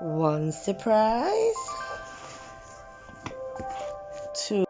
One surprise. Two.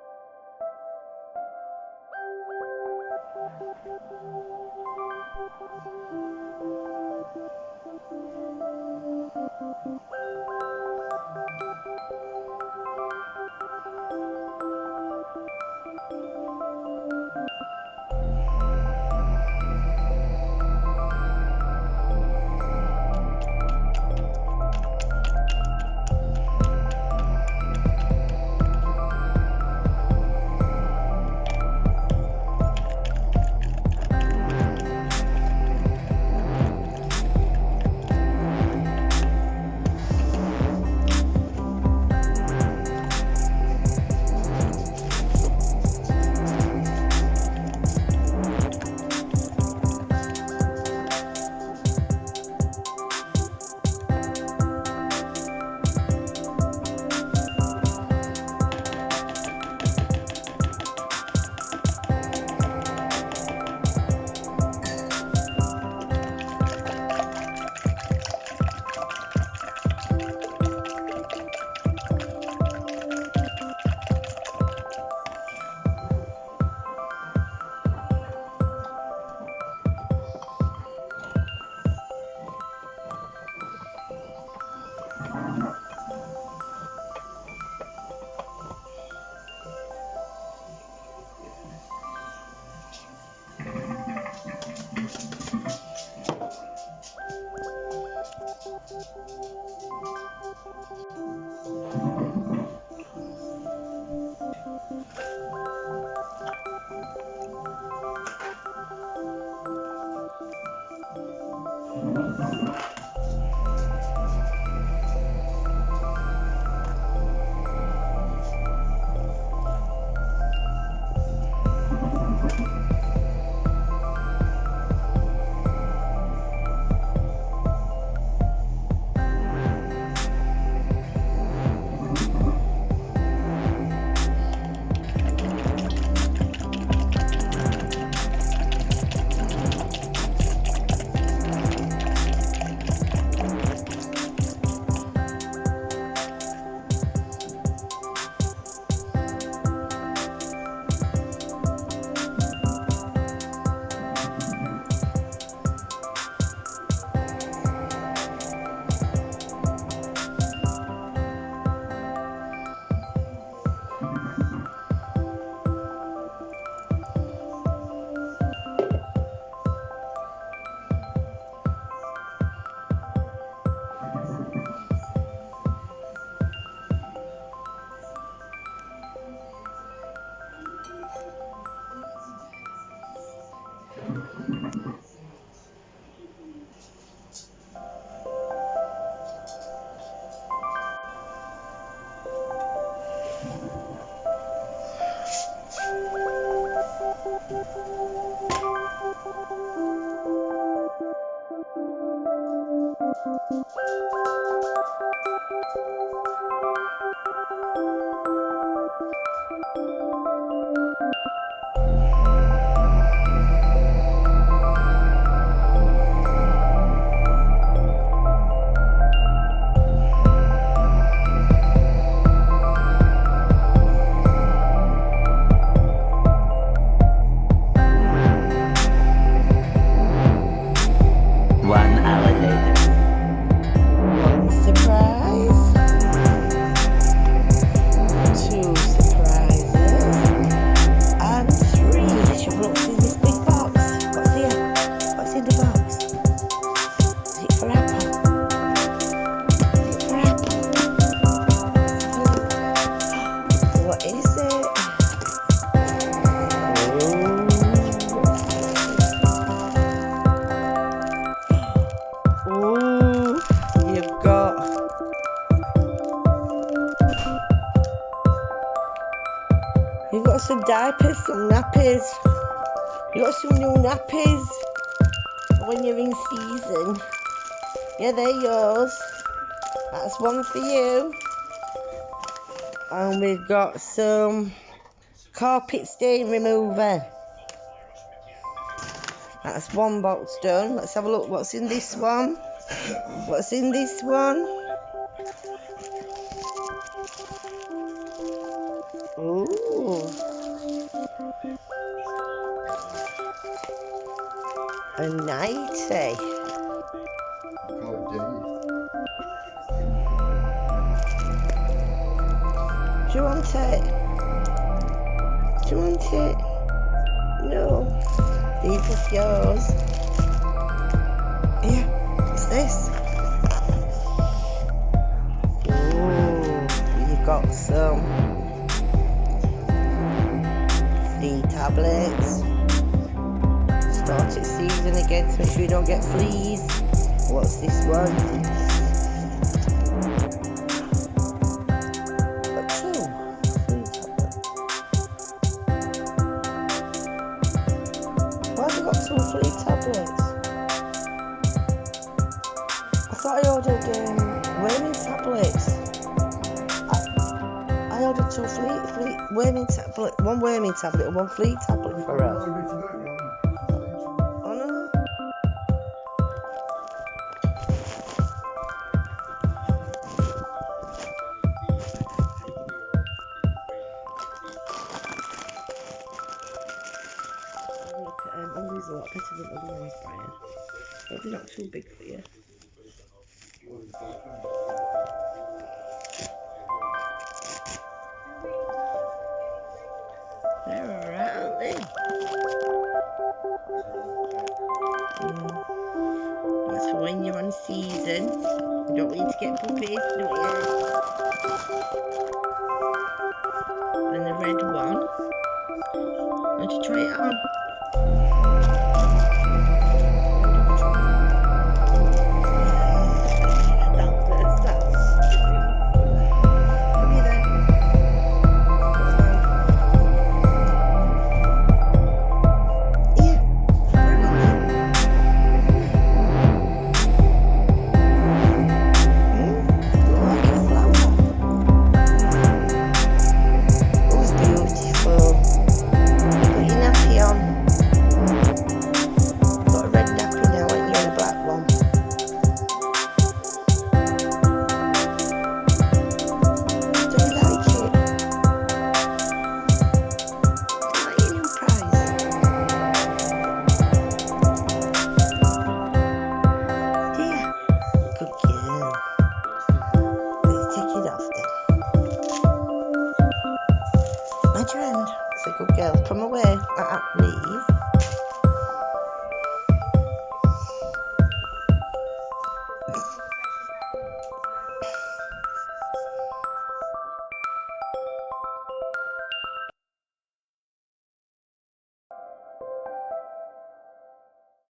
You've got some diapers, some nappies. You've got some new nappies when you're in season. Yeah, they're yours. That's one for you. And we've got some carpet stain remover. That's one box done. Let's have a look what's in this one. What's in this one? nighty. Do you want it? Do you want it? No. These are yours. Here, what's this? Oh, you got some flea tablets. Start its season again, so make sure you don't get fleas. What's this one? Got two flea tablets. Why have you got two flea tablets? I thought I ordered worming tablets. I ordered two worming tablet, one worming tablet and one flea tablet for her. Oh no. Look at them. Oh, these are a lot better than other ones, Brian. But they're not too big for you. They're alright, aren't they? That's for when you're on season. You don't need to get puppies, do you? And the red one. Want to try it on? My friend, it's a good girl. Come away.